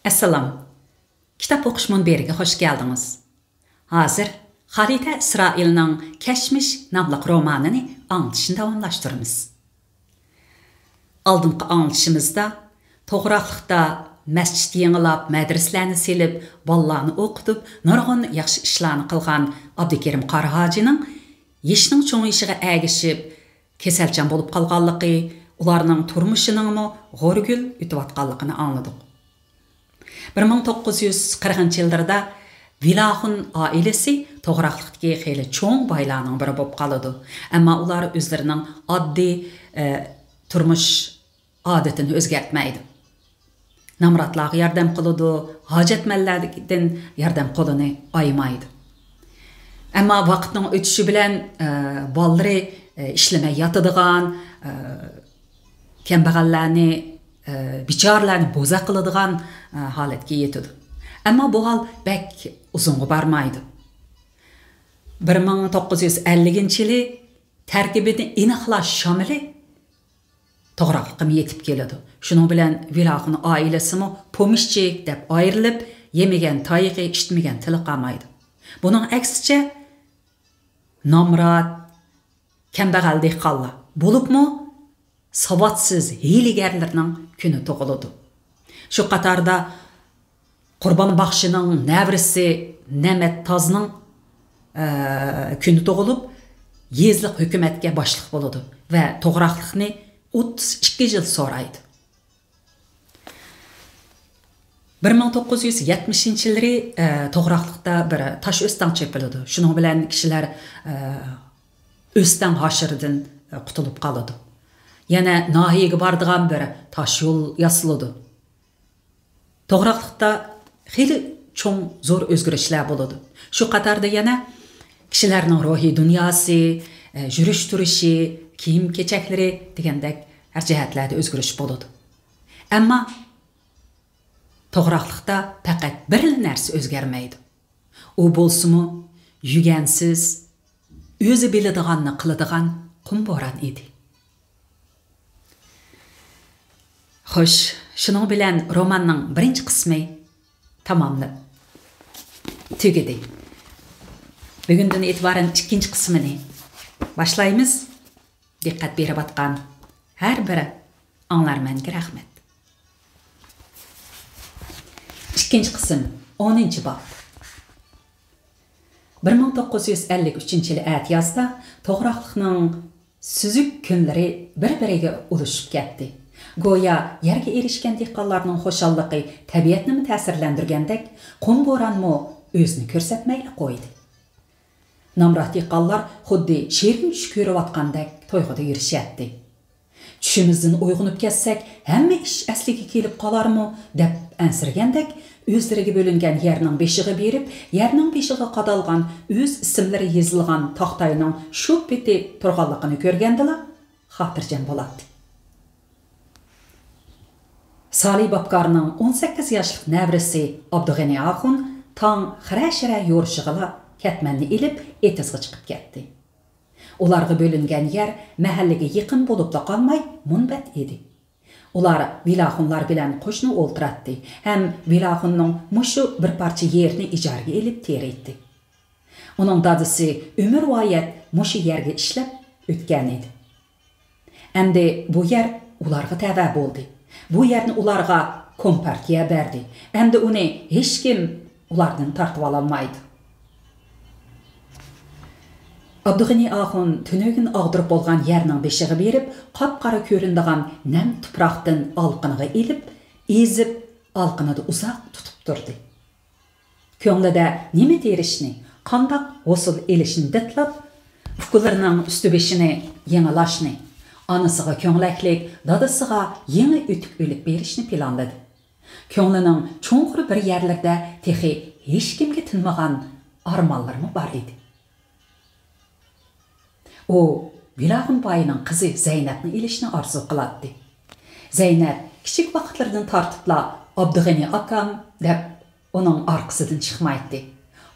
Assalam. Kitap o'qish munbiriga xush keldingiz. Hozir Xarita İsrailning Kashmish nomli romanini anglashni davomlashtiramiz. Oldingi anglashimizda to'g'riqlikda masjid yangilab, madrasalarni selib, bolalarni o'qitib, nurg'un yaxshi ishlarni qilgan Abdukerim Qarahojining yeshning cho'ng'ishiga agishib, kasalchan bo'lib qolganligi, ularning turmushiningmi g'o'rgul o'tayotganligini angladik. 1940-yillarda Vilahun ailesi to'g'riqlikdagi xeyli cho'ng boylarning biri bo'lib qoladi. Ammo ular o'zlarining oddiy turmush odatini o'zgartmaydi. Namratlarga yordam qiladi, hojatmanlardan yordam qo'lini aymaydi. Ammo vaqtning o'tishi bilan bolalari ishlamay yotadigan, kambag'allarni bichorlarni bo'za qiladigan holatga yetadi. Ammo bu hol bak uzunga bormaydi. 1950-yili tarkibini aniqlash shamili to'g'riqqa yetib keladi. Shuning bilan Vilahun oilasimi pomishchik deb ayrilib, yemagan toyiqi, eshitmagan tili qolmaydi. Buning aksicha nomrod, kambag'al dehqonlar bo'libmi savotsiz hiylagarlarning kuni tug'iladi. Shu qatorda Qurban Baxshining navrisi Namat Tozning kuni tug'ilib, yezliq hukumatga boshliq bo'ladi va to'g'riqlikni 32 yil so'raydi. 1970-yillarda to'g'riqlikda bir tosh o'stan chepiladi. Shuning bilan kishilar o'stan hashiridan qutulib qoladi. Yana nahiyaga boradigan bir tosh yo'l yasaladi. To'g'riqlikda xeyli cho'ng zo'r o'zgarishlar bo'ladi. Shu qatorda yana kishilarning ruhiy dunyosi, yurish turishi, kiyim kechaklari degandek har jihatlarda o'zgarish bo'ladi. Ammo to'g'riqlikda faqat bir narsa o'zgarmaydi. U bo'lsa-mu yugansiz, o'zi biladiganni qiladigan qumboran edi. Xo'sh, shuning bilan romanning birinchi qismi tamomlab tugadi. Bugundan e'tiboran ikkinchi qismini boshlaymiz. Diqqat berib atgan har biri anglarmanga rahmat. İkinci qism 10-bob. 1953-yil aytiyozda to'g'riqlikning suzuk kunlari bir-biriga ulashib ketdi. Go'yo yerga erishgan dehqonlarning xo'shalligi tabiatni ta'sirlantirgandek, qum bo'ronmi o'zini ko'rsatmayli qo'ydi. Nomrod dehqonlar xuddi she'rni tush ko'rayotgandek to'yg'ida yurishyapti. Tushimizdan uyg'onib ketsak, hamma ish asliga kelib qolarmi deb ansirgandek, o'zlariga bo'lingan yerning beshig'i berib, yerning beshig'i qadalgan o'z ismlari yozilgan taxtayning shu peti turganligini ko'rgandilar, xotirjam bo'ladi. Salih Babkarning 18 yoshlik navrisi Abdug'ani Axun tong xira-shira yo'rishig'ila katmanni ilib etizga chiqib ketdi. Ularga bo'lingan yer mahallaga yaqin bo'lib qolmay munbat edi. Ular Vilahunlar bilan qo'shni o'ltiratdi. Ham Vilahunning mushu bir parcha yerni ijaraga elib teraydi. Uning dadisi umr voyat mushu yerga ishlab o'tgan edi. Endi bu yer ularga tava bo'ldi. Bu yerni ularga kompartiya berdi. Endi uni hech kim ulardan tortib olmaydi. Abdug'ani Axun tunugin og'dirib bo'lgan yerning beshig'i berib, qop-qora ko'rindigan nam tuproqdan olqiniga ilib, ezib, olqinida uzoq tutib turdi. Ko'nglida nima terishni, qandoq hosil elishni ditlab, ukularining usti-beshini yangilashni, onasiga ko'nglaklik, dadasiga yangi o'tib o'lib berishni planladi. Ko'nglining cho'nqur bir yerlarda texi hech kimga tinmagan armonlarmi bor edi. O Vilahun boyining qizi Zaynabni ilishni orzu qiladi. Zaynab kichik vaqtlardan tortibla Abdug'ani akam deb uning orqasidan chiqmaydi.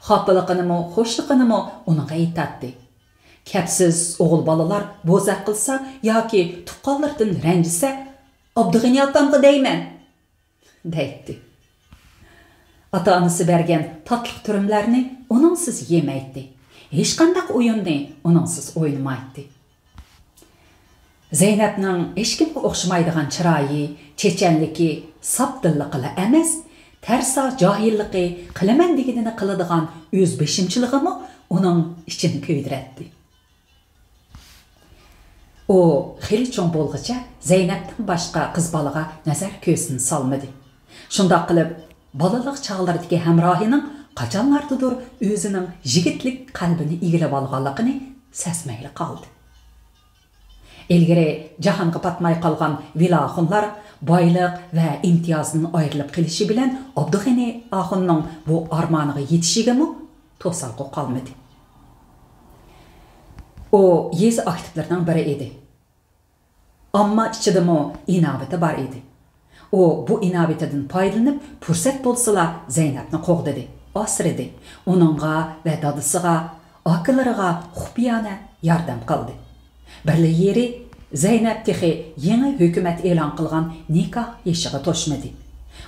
Xo'piliqinimi, xo'shliqinimi uning aytadi. Kapsiz o'g'il bolalar bo'zaq qilsa yoki tuqqanlardan ranjisa, Abdug'ani akamga deyman deydi. Ata-anası bergen tatlıq türümlərini onunsiz yeməydi. Heç qandaq oyunni onunsiz oynamaydı. Zeynep'nin heç kimə oxşamaydigan çırayı, çeçenliki, sapdıllıqla emas, tərsa cahilliqi, qilaman deganini qiladigan öz beşimchiligi onun içini köydiretdi. O, xili çoğ bolğıca Zeynep'ten başqa qız balağa nazar kösünü salmadı. Şundaq qilib, balalıq çağlardaki hemrahinin qaçanlardadır özünün jigitlik qalbini igilib alğanlığını sesmeyli qaldı. Elgiri jahanga patmay qalğan vilaxunlar baylıq və imtiyazının ayrılıb qilishi bilan Abdug'ani axunning bu armaniga yetishigimi to'salqi qalmadı. O, yezi aktivlerinden biri idi. Amma içidimi inabeti bar idi. O, bu inabetinden paylanıp, fursat bolsala Zeynep'ni qoğdadı, asırdı. Onunğa və dadısıga, akıllarıga xupiyana yardım qıldı. Birli yeri Zeynep texi yeni hükümet elan qılğan nikah yeşiği toşmadı.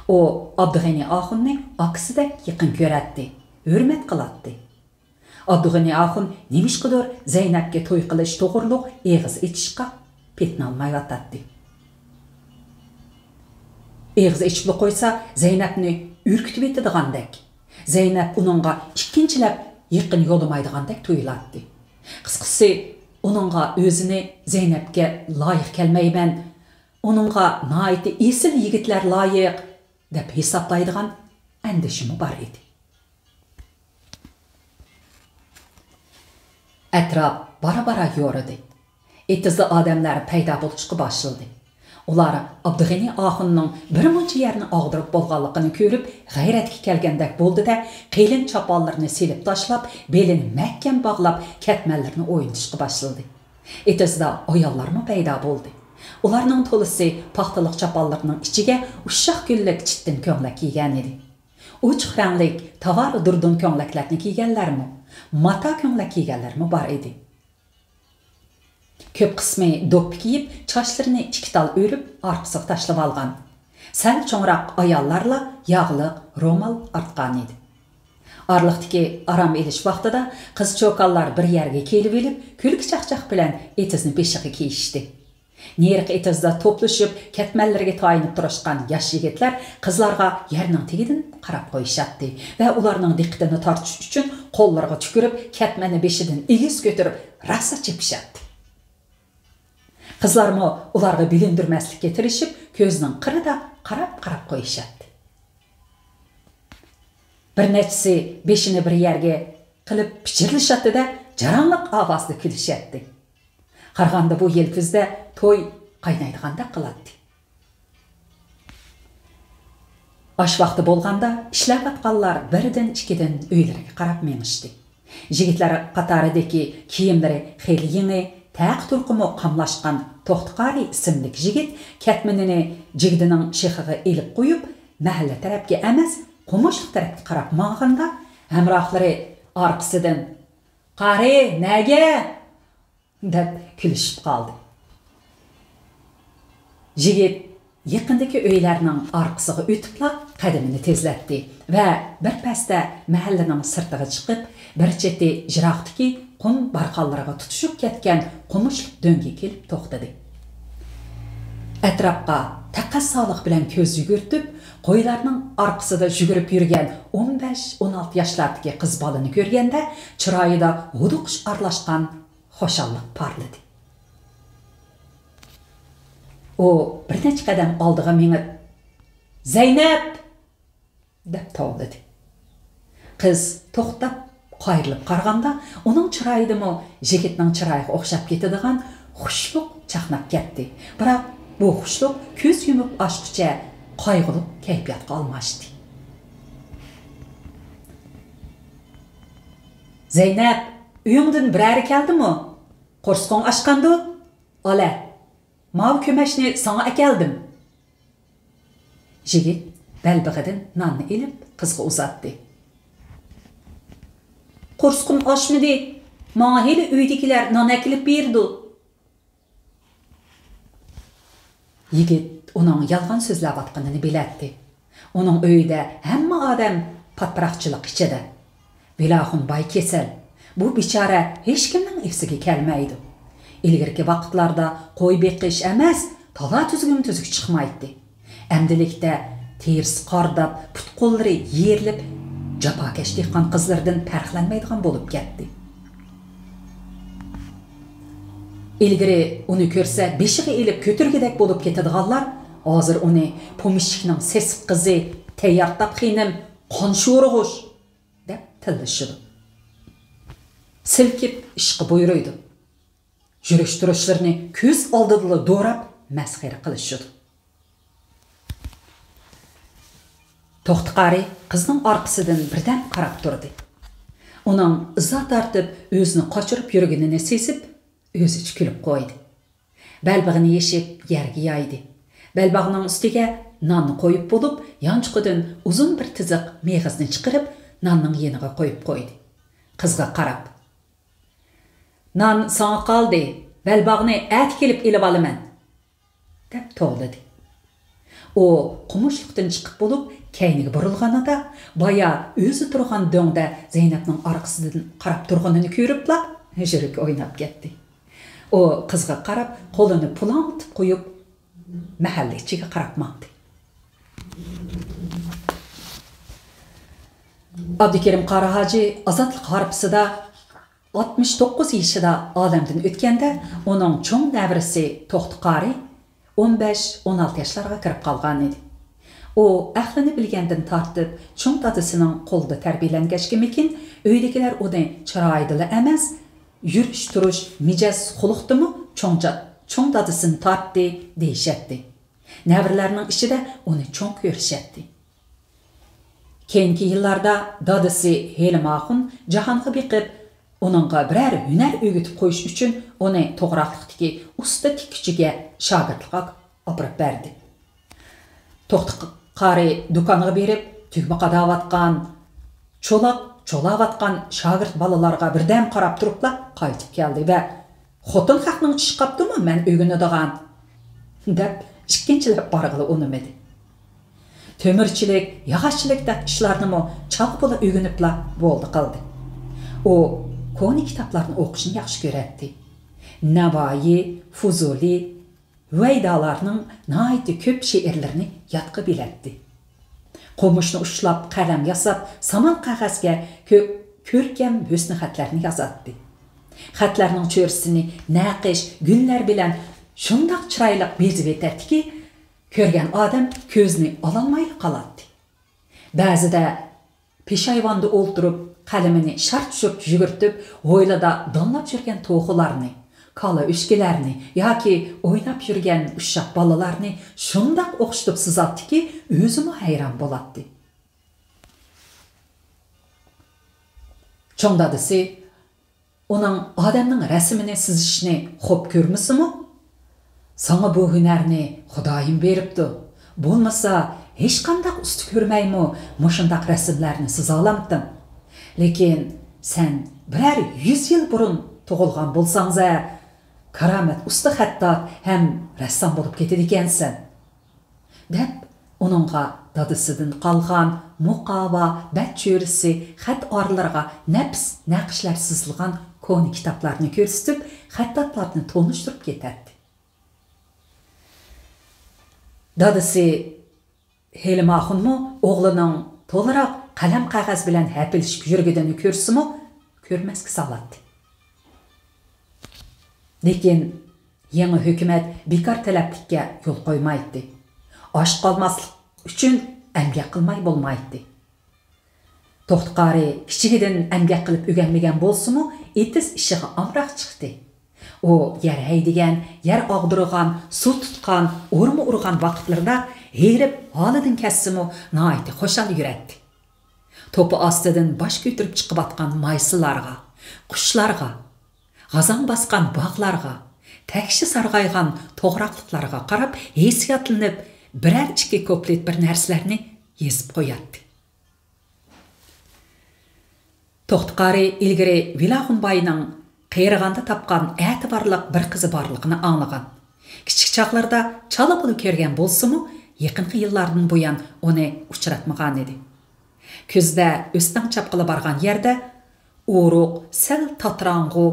O, Abdug'ani axunni aksidek yaqin ko'ratdi, hürmet qılatdı. Abdug'ani axun nemişqidir Zeynep'ge to'y qilish to'g'riliq eg'iz etishqa petnalmay atatdi. Eg'iz echibli qo'ysa Zeynep'ni ürkütüp etdigandek. Zeynep onunğa ikkinchilab yaqin yo'lamaydigandek tuyulatdi. Qisqasi onunğa özünü Zeynep'ge layık kelmeymen, onunğa naiti esil yigitler layık dep hesaplaydigan endişimi bar idi. Etraf bara yo'ridi. Etizli adamlar payda bo'lishga başladı. Ular Abdug'ani axunning bir muncha yerini og'dirib bo'lganligini ko'rib, g'ayratga kelgandek bo'ldi-da, qilin choponlarini selib tashlab, belini mahkam bog'lab, ketmanlarni o'ynatishga başladı. Etizda ayollarmi payda bo'ldi. Ularning to'lisi paxtaliq choponlarning ichiga ushshaq gullik chittin ko'nglak kiygan edi. Uch ranglik tavar durdun ko'nglaklarni kiyganlarmi, mata ko'nglak kiyganlarmi bor edi. Köp qismi do'ppi kiyib, chochlarini ikki tal o'rib, orqasiga tashlab olgan. Sal cho'ngroq ayollarla yog'liq ro'mol artgan edi. Arliqdagi aram elish vaqtida qiz cho'qonlar bir yerga kelib elib, kulki chaqchaq bilan etizni beshiqi kiyishdi. Neriq etizda to'plashib, ketmanlarga tayinib turishgan yosh yigitlar qizlarga yerning tegidan qarab qo'yishatdi va ularning diqqatini tortish uchun qo'llariga tukirib, ketmani beshidan egiz ko'tarib, rasa chepishatdi. Qizlarmi ularga bilindirmaslikka tirishib, ko'zining qirida qarab qo'yishatdi. Bir nechisi beshini bir yerga qilib pichirlishatdi-da, jaranliq ovozda kulishatdi. Qarag'anda bu yil kuzda to'y qaynaydiganda qiladi. Osh vaqti bo'lganda ishlab atqanlar biridan ikkidan uylariga qarab menishdi. Yigitlar qatoridagi kiyimlari xeyli yangi, taq turqumi qamlashgan To'xtiqari ismli yigit ketmanini jigdining shexiga elib qo'yib, mahalla tarafga emas, Qumushliq tarafga qarab manganda hamrohlari orqasidan "Qari, nega?" deb kulishib qoldi. Yigit yaqindagi uylarning orqasiga o'tibla qadamini tezlatdi va bir pasda mahallaning sirtiga chiqib, bir cheti jiroqdagi qum barqallariga tutishib ketgan Qumushliq do'nga kelib to'xtadi. Atrofga taqassolik bilan ko'z yugurtib, qo'ylarning orqasida yugurib yurgan 15-16 yoshlardagi qiz bolani ko'rganda, chiroyida g'uduqish aralashgan xo'shallik parladi. O bir necha qadam oldiga mengib, "Zeynep!" deb tovladi. Qiz to'xtab qayrilib qaraganda, uning chiroyidimi yigitning chiroyiga o'xshab ketadigan xushluq chaqnab ketdi. Biroq bu xushluq ko'z yumib ochqicha qayg'uli kayfiyatga almashdi. "Zeynep, uyingdan birari keldimi? Qo'rsqo'ng ochqandi? Ola, mav ko'mashni sana akeldim." Yigit belbig'idan nonni ilib qizga uzatdi. "Qo'rsqo'm ochmidi? Menga hali uydagilar non akilib berdi." Yigit uning yolg'on so'zlayotganini bilatdi. Onun öyde hemma adam patpıraqçılık içede. Vilahun bay kesel. Bu biçare hiç kimden efsigi kelmeydi. İlgirki vaqtlarda qoy beqiş emas, tala tüzgün çıkmaydı. Emdilikte ters qardap, put qo'llari yerilib, japakesh dehqon qizlardan farqlanmaydigan bo'lib ketdi. İlgiri uni ko'rsa, beshig'i elib ko'tirgidek bo'lib ketadiganlar, hozir uni pomishchikning sesiq qizi, tayyortab xinim, qonshurug'ush deb tillashidi. Silkib ishqi buyuruydi. Yurish-turishlarini ko'z oldida do'rab, masxara qilishidi. To'xtiqari qizning orqasidan birdan qarab turdi. Uning izo tortib, o'zini qochirib yurganini sezib, o'zi kulib qo'ydi. Balbig'ini yeshib yerga yoydi. Balbog'ning ustiga nonni qo'yib bo'lib, yonchiqidan uzun bir tiziq meg'izni chiqarib, nonning yeniga qo'yib qo'ydi. Qizga qarab: "Non sana qoldi. Balbog'ni at kelib elib olaman" deb to'g'ladi. O qumushliqdan chiqib bo'lib, keyniga burilganida, baya o'zi turgan do'ngda Zeynepning orqasidan qarab turganini ko'ribla, yuragi o'ynab ketdi. O qizga qarab, qo'lini pulantib qo'yib, mahallachiga qarab maqdi. Abdukerim Qara Hoji Azatliq harpisida 69 yaşida olamdan o'tganda, uning cho'ng davrisi To'xtiqari 15-16 yaşlarga kirib qolgan edi. O ahlini bilgandan tortib, cho'ng dadasining qo'lida tarbiyalangachkimikin, uydagilar uni chiroyli emas, yurish turish mijoz xuluqdimi cho'ng dadasini tortdi deyishatdi. Navrlarning ichida uni cho'ng ko'rishatdi. Keyingi yillarda dadasi Helimaxun jahonga beqib, onunğa birer hüner öğütüp qo'yish uchun uni to'g'raqliqdagi usta tikkichiga shogirdlik olib berdi. To'xtiqari do'konga berib, tugma qadavatgan, cho'lavatgan shogird balalarga birdan qarab turibla qaytib keldi va "Xotin haqning ish qaptimi, men o'ginadigan" deb ikkinchilab barg'ili unimadi. Tömürchilik, yog'ochchilikdek ishlarni chaq bo'la o'ginibla bo'ldi qildi. O koni kitaplarını o'qishni yaxshi ko'radi. Navoiy, Fuzuli, Vaydalarning nihoyatda ko'p she'rlarini yodga biladi. Qo'mishni ushlab, qalam yasab, saman qog'ozga ko'rkam husn xatlarni yozadi. Xatlarning cho'risini naqish, gullar bilan shundoq chiroyli bezib etadiki, ko'rgan odam ko'zni ololmay qoladi. Ba'zida peshayvonda o'ltirib, qalamini shart-shurt yugurtib, ho'ylada donlab yurgan to'g'ularni, kala o'shkilarni yoki o'ynab yurgan ushshaq bolalarni shundoq o'xshitib sizatdiki, o'zim hayron bo'ladi. Cho'ng dadasi uning odamning rasmini sizishni xo'p ko'rmisimi? Sana bu hünərni Xudoyim beribdi. Bo'lmasa hech qanday usti ko'rmaymi, mushundaq rasmlarni siza olamdim. Lekin sen birer 100 yıl burun tug'ilgan bo'lsangiz, karamat usta xattot ham rassom bo'lib ketadi ekansan deb uningga dadasidan qolgan muqova, batcho'risi, xat orlarga nafs naqshlar sizilgan koni kitoblarni ko'rsatib, xattotlarni tonishtirib ketadi. Dadasi Helimaxunmu o'g'lining to'liroq qalam qog'oz bilan hapilishib yurganini ko'rsimi, ko'rmasga soladi. Lekin yangi hukumat bekor talablikka yo'l qo'ymaydi. Osh qolmaslik uchun amgak qilmay bo'lmaydi. To'xtiqari kichigidan amgak qilib o'rganmagan bo'lsa-mu, etis ishiga amroq chiqdi. O yer haydigan, yer og'dirgan, suv tutgan, o'rma urgan vaqtlarda herib holidan kassimi, nihoyatda xo'shal yuradi. To'pi ostidan bosh ko'tarib chiqib atgan maysilarga, qushlarga, g'azon bosgan bog'larga, takshi sarg'aygan to'g'raqliqlarga qarab, hissiyotlanib, birer ikki koplet bir narsalarni yezib qo'yadi. To'xtiqari ilgari Vilaxunbayning Qeyrig'anda tapqan e'tiborliq bir qizi borligini anglagan. Kichik chaqlarda chala puli ko'rgan bo'lsa-mu, yaqinqi yillardan buyon uni uchratmagan edi. Kuzda o'stan chapqili borgan yerda o'ruq, sal tatrang'u,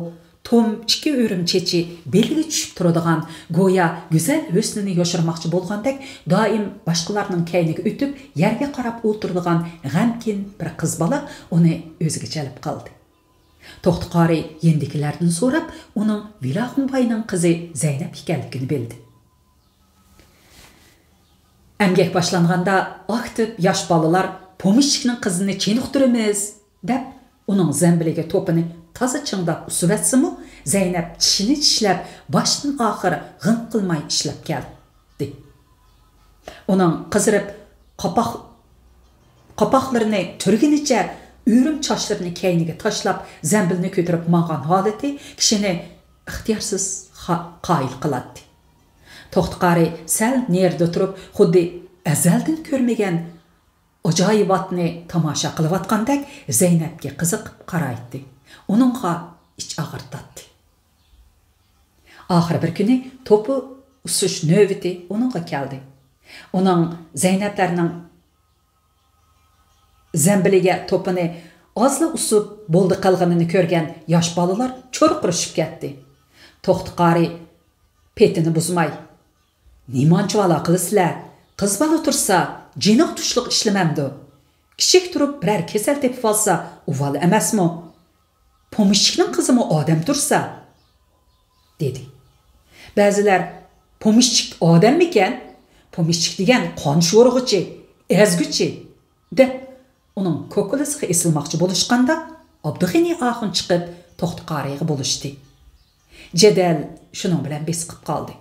tom ikki o'rim chechi belgi tushib turadigan go'yo go'zal husnini yoshirmoqchi bo'lgandek doim boshqalarning kayniga o'tib yerga qarab o'tiradigan g'amkin bir qiz bola uni o'ziga jalb qildi. To'xtiqori yendikilardan so'rab, uning Vilaxunbayning qizi Zaynab ekanligini bildi. Emgek başlanganda aktif yosh bolalar pomishchikning qizini cheniqtiramiz deb uning zambiliga to'pini toza chingdab usib atsimi, Zaynab tishini tishlab boshdan oxir g'ing qilmay ishlab keldi. Uning qizirib qopoqlarini turgunicha o'rim chochlarini kayniga tashlab zambilni ko'tarib mang'an holati kishini ixtiyorsiz qoyil qiladi. To'xtiqori sal nerda turib, xuddi azaldan ko'rmagan ajoyibotni tomosha qilayotgandek Zaynabga qiziqib qaraydi. Uningga ich og'irtadi. Oxir bir kuni to'pi usish navbati uningga keldi. Uning Zaynablarning zambiliga to'pini ozla usib bo'ldi qilganini ko'rgan yosh bolalar cho'rqirishib ketdi. To'xtiqori petini buzmay, "Nimancha vala qilsizlar? Qiz bola tursa, jinoq tushliq ishlamamdi. Kichik turib birer kesel tepib olsa, uval emasmi? Pomishchikning qizimi odam tursa?" dedi. Ba'zilar pomishchik odam ekan, pomishchik degan qon sho'rg'ichi, ezguchi deb uning ko'kulisiga esilmoqchi bo'lishganda Abdug'ani axun chiqib To'xtiqoriga bo'lishdi. Jadal shuning bilan besqib qoldi.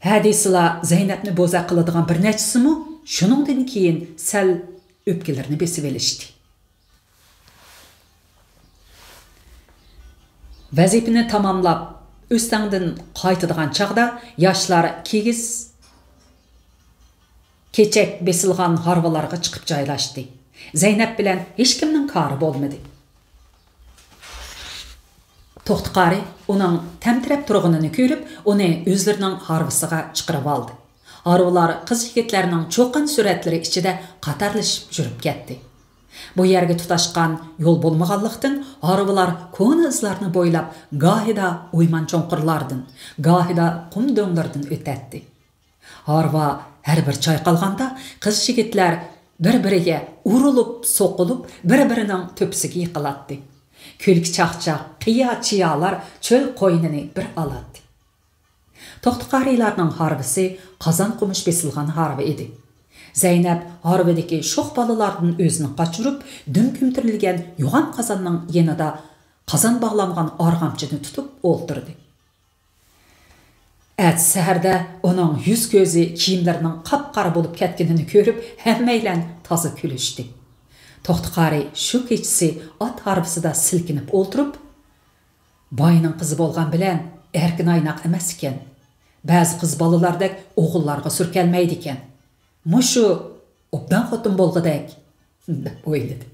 Hadisla Zaynabni bo'za qiladigan bir nechsimi shuningdan keyin sal o'pkalarini besib elishdi. Vazifani tamomlab o'stangdan qaytadigan chaqda yoshlar kigiz kechak besilgan harvalarga chiqib joylashdi. Zaynab bilan hech kimning kori bo'lmadi. To'xtiqori uning tamtirab turganini ko'rib, uni o'zlarining harvasiga chiqarib oldi. Harvalar qiz yigitlarning cho'qin suratlari ichida qatorlashib yurib ketdi. Bu yerga tutashgan yo'l bo'lmaganlikdan harvalar ko'na izlarni bo'ylab gohida o'yman cho'nqirlardan, gohida qum do'nglardan o'tadi. Harva har bir chayqalganda qiz yigitlar bir-biriga urilib, so'qilib, bir-birining to'pisiga yiqiladi. Külki çaqçaq, qiya-chiyalar çöl qo'ynini bir aladi. To'xtiqorilarning harvisi qozon qumush besilgan harva edi. Zaynab harvidagi sho'x bolalardan o'zini qochirib, dumkumtirilgan yo'g'on qozonning yanida qozon bog'langan arg'amchini tutib o'ltirdi. At saharda uning yuz ko'zi kiyimlarining qap-qora bo'lib ketganini ko'rib, hammaylar toza kulishdi. To'xtiqori shu kechasi ot harvisida silkinib o'ltirib, boyning qizi bo'lgan bilan erkin aynoq emas ekan. Ba'zi qiz bolalardek o'g'illarga surkalmaydi ekan. Mushu obdan xotin bo'lg'idek deb o'yladi.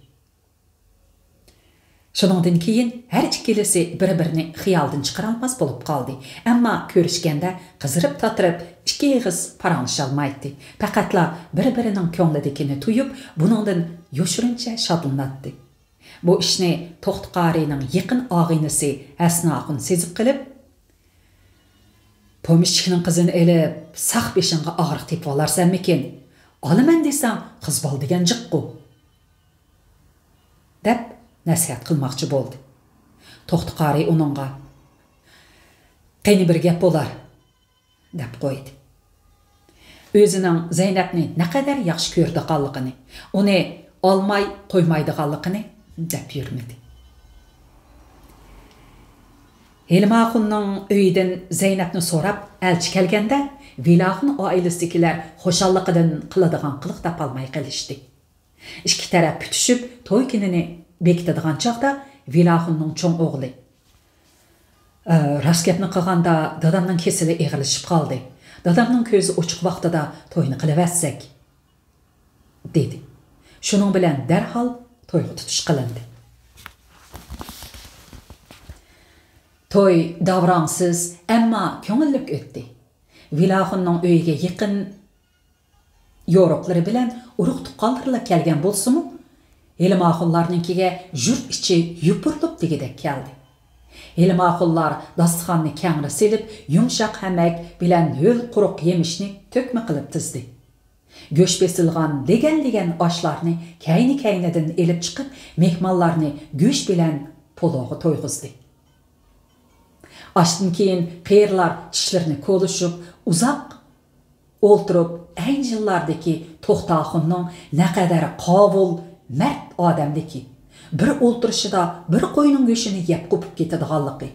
Shuningdan keyin har ikkilisi bir-birini xiyoldan chiqarolmas bo'lib qoldi. Ammo ko'rishganda qizirib tatirib ikki ig'iz parangisholmaydi. Faqatla bir-birining ko'nglidagini tuyib, buningdan yoshirincha shodlanadi. Bu ishni To'xtiqorining yaqin og'inisi Asnoxun sezib qilib, "Pomishchikning qizini elib, saq beshingga og'riq tepib olarsanmikin? Olaman desam, qiz bol degan jiqqu" deb nasihat qilmoqchi bo'ldi. To'xtiqori uningga "Qani bir gap bo'lar" deb qo'ydi. O'zining Zaynabni naqadar yaxshi ko'rdiganligini, uni olmay qo'ymaydiganligini deb yurmadi. Hilmaxunning uyidan Zaynabni so'rab elchi kelganda, Vilaxun oilasidagilar xushalliqidan qiladigan qiliq topolmay qilishdi. Ikki taraf putishib, to'y kunini bekitadigan chaqda Vilaxunning cho'ng o'g'li "Rost gapni qilganda dadamning kesili eg'ilishib qoldi. Dadamning ko'zi ochiq vaqtida to'yni qilaversak" dedi. Shuning bilan darhol to'yga tutish qilindi. To'y davronsiz, ammo ko'ngillik o'tdi. Vilahunning öyiga yaqin yo'riqlari bilan urug' tuqqanlarla kelgan bo'lsa-mu, Elmaxonlarninkiga jurt ichi yupurilib degidek keldi. Elmaxonlar dasturxonni kengri silib, yumshoq hamak bilan yo'l quruq yemishni to'kma qilib tizdi. Go'sht besilgan degan oshlarni kayni-kaynidan elib chiqib, mehmonlarni go'sht bilan polog'i to'yg'izdi. Oshdan keyin qiyirlar tishlarini qo'lishib, uzoq o'ltirib, anjillardagi To'xtaxonning naqadar qovul, mard odamdiki, bir o'ltirishida bir qo'yning go'shini yeb qo'pib ketadiganligi,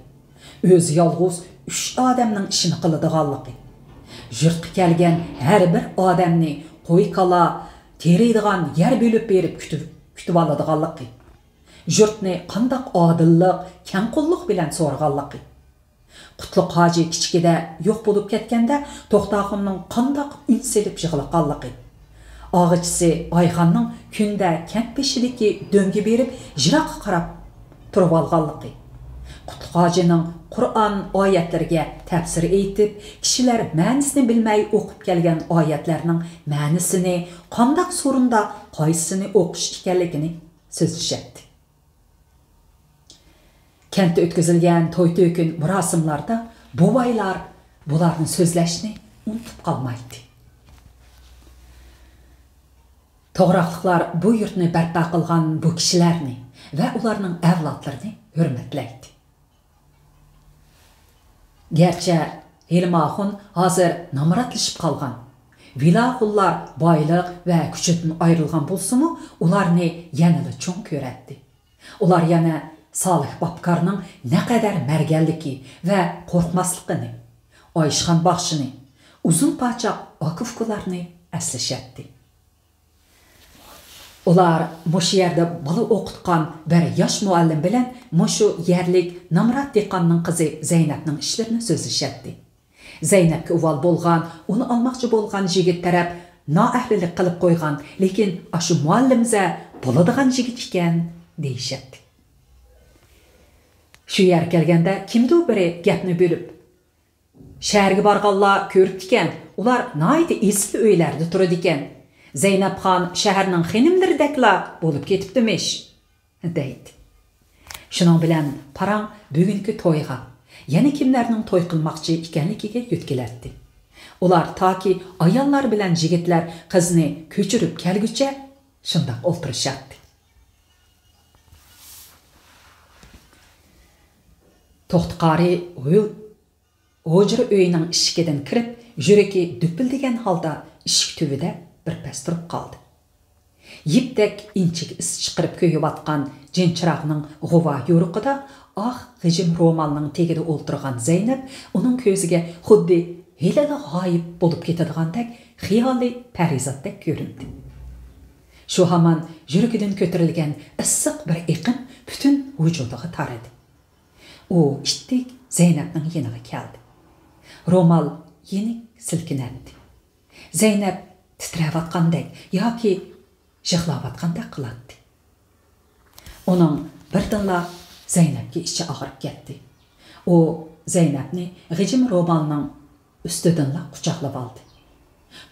o'zi yolg'iz 3 odamning ishini qiladiganligi, yurtga kelgan har bir odamni qo'y kala teriydigan yer bo'lib berib kutib oladiganligi, yurtni qandoq odillik, kengqullik bilan so'rganligi, Qutlug' hoji kichikida yo'q bo'lib ketganda To'xtaxonning qandoq un selib yig'laqanligi, Ağıçısı Ayxanның kunda kent peshidagi döngü berib, jiroqqa qarab turib olganligi, Qutlug' hojining Qur'on oyatlariga tafsir aytib, kishilar ma'nosini bilmay o'qib kelgan oyatlarning ma'nosini, qandoq so'rinda qaysini o'qish ekanligini so'zlashadi. Kentda o'tkazilgan to'y-to'kin murosimlarda buvaylar bularni so'zlashni unutib qolmaydi. To'g'raqlıqlar bu yurtni barpo qilgan bu kishilarni va ularning avlodlarini hurmatlaydi. Gerçi Elmaxon hozir namratlashib qolgan. Vilahullar boyliq va kuchidan ayrilgan bo'lsa-mu, ularni yanada cho'ng ko'radi. Ular yana Salih Babkarning naqadar marganligi va qo'rqmasligini, Oyishxon baxshini, uzun pochoq Akufkularni eslashadi. Ular mushu yerda bola o'qitgan bir yosh muallim bilan mushu yerlik Namrat dehqonning qizi Zaynabning ishlarini so'zlashadi. Zaynabga uval bo'lgan, uni olmoqchi bo'lgan yigit taraf noahlilik qilib qo'ygan, lekin shu muallimza bo'ladigan yigit ekan deyishadi. Shu yer kelganda kimdir biri gapni bo'lib, shaharga borganlar ko'rib ekan, ular noyda eski uylarda turadi ekan. Zeynepxon shaharning xonimdirdakla bo'lib ketibdimish, deydi. Shuning bilan parang bugungi to'yga, yana kimlarning to'y qilmoqchi ekanligiga yetkiladi. Ular toki ayollar bilan yigitlar qizni ko'chirib kelguncha shundoq o'ltirishadi. To'xtaqori o'jri uyining eshigidan kirib, yuragi dupildigan holda eshik tubida bir pas turib qoldi. Yipdek inchik is chiqirib ko'yayotgan jinchiraqning g'uva yo'riqida g'ijim ro'molning tegida o'ltirgan Zaynab uning ko'ziga xuddi helada g'oyib bo'lib ketadigandek xiyoliy parizatdek ko'rindi. Shu hamon yuragidan ko'tarilgan issiq bir iqim butun vujudiga taradi. U itdek Zaynabning yeniga keldi. Ro'mol yenik silkinadi. Zaynab titrayotgandek yoki yig'layotgandek qiladi. Uning birdanla Zaynabga ichi og'rib ketdi. U Zaynabni g'ijim ro'molning ustidan quchoqlab oldi.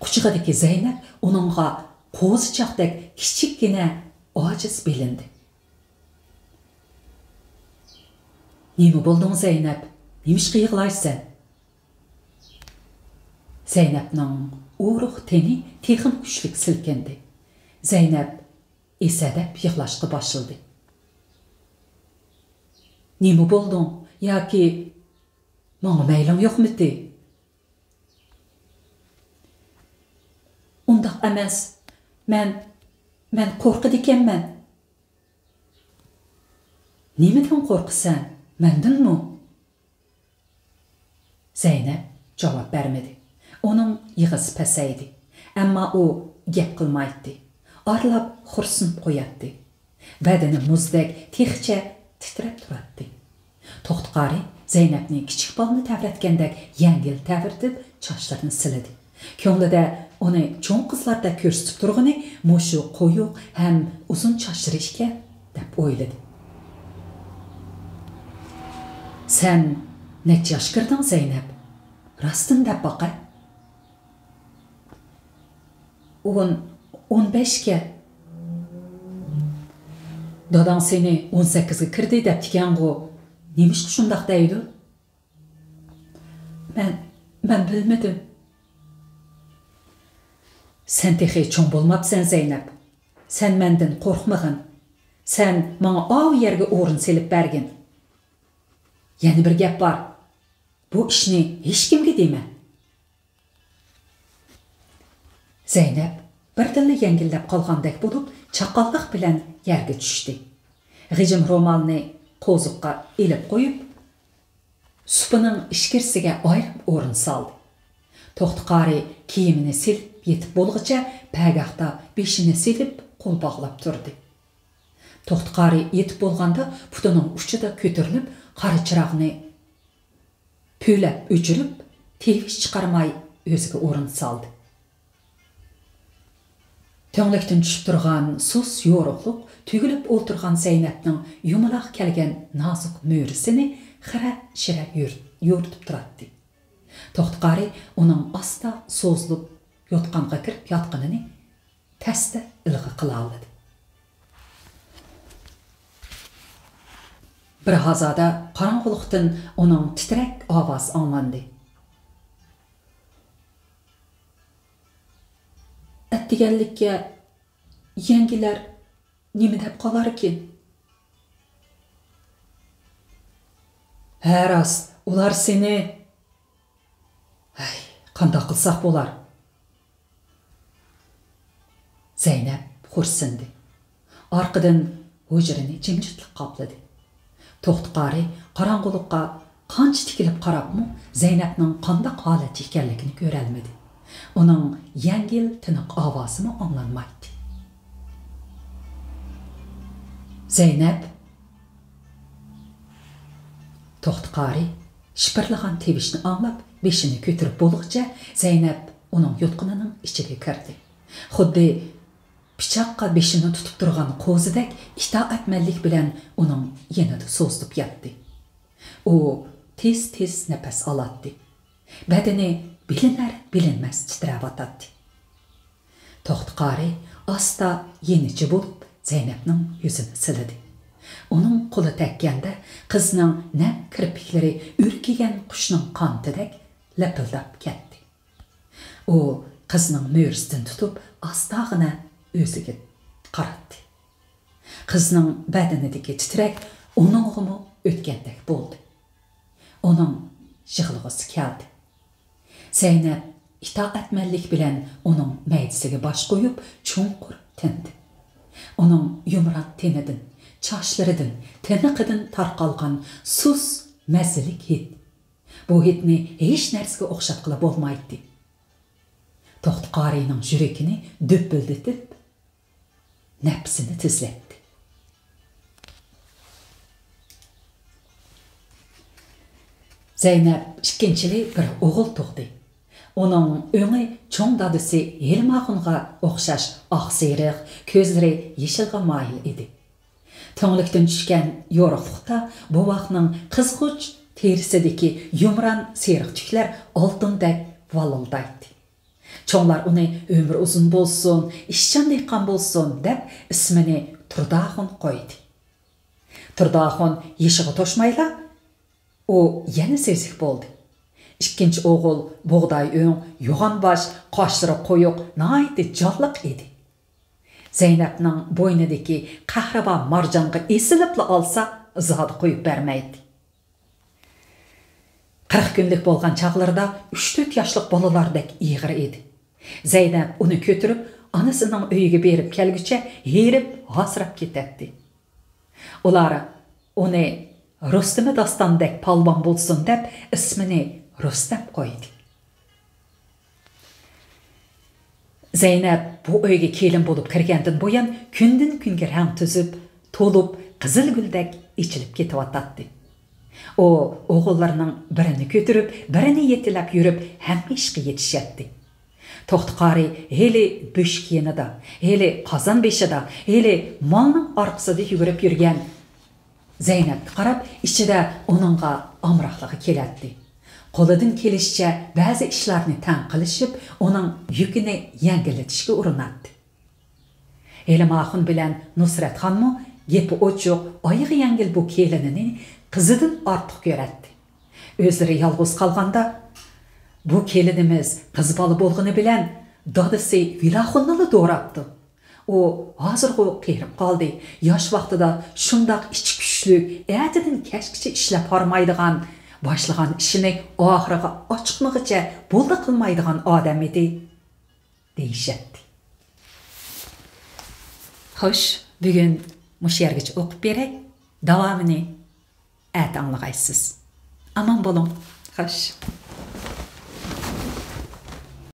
Quchog'idagi Zaynab uningga qo'zichoqdek kichikgina ojiz bilindi. Nima bo'lding Zaynab? Nimishqa yig'laysan? Zaynabning o'ruq teni texim kuchlik silkindi. Zaynab esadab yig'lashga boshladi. Nima bo'lding? Yoki menga mayling yo'qmidi? Undaq emas. Men qo'rqid ekanman. Nimadan qo'rqsan? Mendanmi? Zaynab javob bermadi. Onun yig'isi pasaydi. Ammo u gap qilmaydi. Arlab xursinib qo'yadi. Badani muzdek texcha titrab turadi. To'xtaqori Zaynabning kichik bolni tavratgandek yengil tavirtib sochlarini siladi. Ko'nglida uni cho'ng qizlarda ko'rsatib turg'ini mushu qo'yuq ham uzun sochlari ekan deb o'yladi. Sen necha yosh kirding Zaynab? Rostdan deb baqa 15'ke. Dadan seni 18'e kirdi dep diken go. Nemiş şundaq deydi? Ben bilmedim. Sen tehi çoğun bolmapsan Zeynep. Sen menden korkmagın. Sen bana av yerge orun selip bergin. Yani bir gap var. Bu işini hiç kimge deyme. Zeynep bir dilli yengillep kalgandek bulup çakallık bilen yerge düştü. Gıcım romanını kozukka ilip koyup supının işkirsiga ayrım orun saldı. Toxtuqari kiyimini silip yetip bolğıca pagahta beşini silip kol bağlap turdu. Toxtuqari yetip bolğanda putunun uçu da kötürülüp qara çırağını püylep öçürüp teviş çıkarmay özüge orun saldı. Töңlekten düşüp turgan sus yoruqluq tügülüp olturgan Zeynep'nin yumulaq kelgen nazuk möğrüsini xira-şira yoğurtup turatdı. Toxtuqari onun asta sozulup yotqanğa kirip yatqınını təsdə ilği qıla aldı. Bir hazada qaranqılıqdan onun titrek avaz anlandı. Etdigenlikке yengiler nemi dep qalar ki? Her az ular seni qanda qılsaq bolar. Zeynep xursindi. Arqıdan hücreni cimcitlik qapladı. Toxtuqari qaranqılıqqa qancha tikilip qarapmı Zeynep'nin qandaq haleti ekanligini görəlmedi. Onun yengil tınıq avazı mı anlanmaydı. Zeynep Toxtuqari şıpırlığan tevişini anlap beşini kötürüp bolğıca Zeynep onun yutqınının içine kirdi. Xuddi pichaqqa beşini tutup durgan qo'zidek itoatmanlik bilan onun yenida so'zlib yatdi. O tez nefes alatdi. Bedeni bilinar bilinmez titrab atadi. Toxtuqari asta yenici bulup Zeynep'nin yüzünü silidi. Onun qolu tekkende kızının nem kirpikleri ürkigen kuşunun qantidek lapıldap ketdi. O kızının möğrüsüden tutup astağına özüge qaratdi. Kızının bedenideki titrek onun oğumu ötkendek boldu. Onun jığılğısı keldi. Zeynep itaatmanlik bilen onun meydisiga baş koyup çunqur tindi. Onun yumrak tenidin, çaşlarıdın, teniqidin tarqalgan sus məzilik hit. Bu hitni hiç nersige oqşatqıla bolmaydı. Toxtuqari'nin yürekini düppüldetip nefsini tizletti. Zeynep ikkinchili bir oğul tuğdu. Onun öňi çoň dadysı Helmaxunga oqşaş aqseriq, közleri yeşilga mayil idi. Töňlükden düşken yoruqlukta bu wagtnyň qızğuç terisideki yumran seriq tükler altındek valıldaýdy. Çoňlar onu ömür uzun bolsun, işçan dehqan bolsun dep ismini Turdaxun koydu. Turdaxun yeşiği toşmayla o yeni sevzik boldu. İkinci oğul buğday öň, yoğan baş, qaşları koyuq, naiti jallyk idi. Zeynep'nin boynideki qahraba marjanga esilipli alsa zady koyup bermeydi. 40 günlük bolgan çağlarda 3-4 yaşlık balalardek iğir idi. Zeynep onu kötürüp anasının öýüge berip kelgiçe herip hasrap ketetdi. Olar onu Rostem'e dastandek palvan bolsun dep ismini Rostem koydu. Zeynep bu öýge kelin bolup kirgendin boyan kündün künge raň tüzüp, tolup, kızıl güldek içilip ketip atatdy. O oğullarının birini kötürüp, birini yetilep yürüp hemmeşki yetişetdi. Toxtuqari heli böşkiyinida, heli qazan beşida, heli malның arqısıda yürüp yürgen Zeynep qarap, içide onunğa amraqlığı keletdi. Qo'lidan kelishicha ba'zi ishlarni tan qilishib, uning yukini yengillatishga urinadi. Elmaxun bilan Nusratxonmi gepi ochiq, oyog'i yengil bu kelinini qizidan ortiq ko'radi. O'zlari yolg'iz qolganda bu kelinimiz qiz bola bo'lgani bilan dadasi Vilaxunni do'rabdi. O hozirg'u qerib qoldi. Yosh vaqtida shundoq ichi kuchlik, atidan kashkicha ishlab hormaydigan, boshlagan ishini oxiriga ochiqmag'icha bo'ldi qilmaydigan odam edi, deyishadi. Xo'sh, bugun mush yergacha o'qib beray. Davomini at anglag'aysiz. Aman bo'ling. Xo'sh.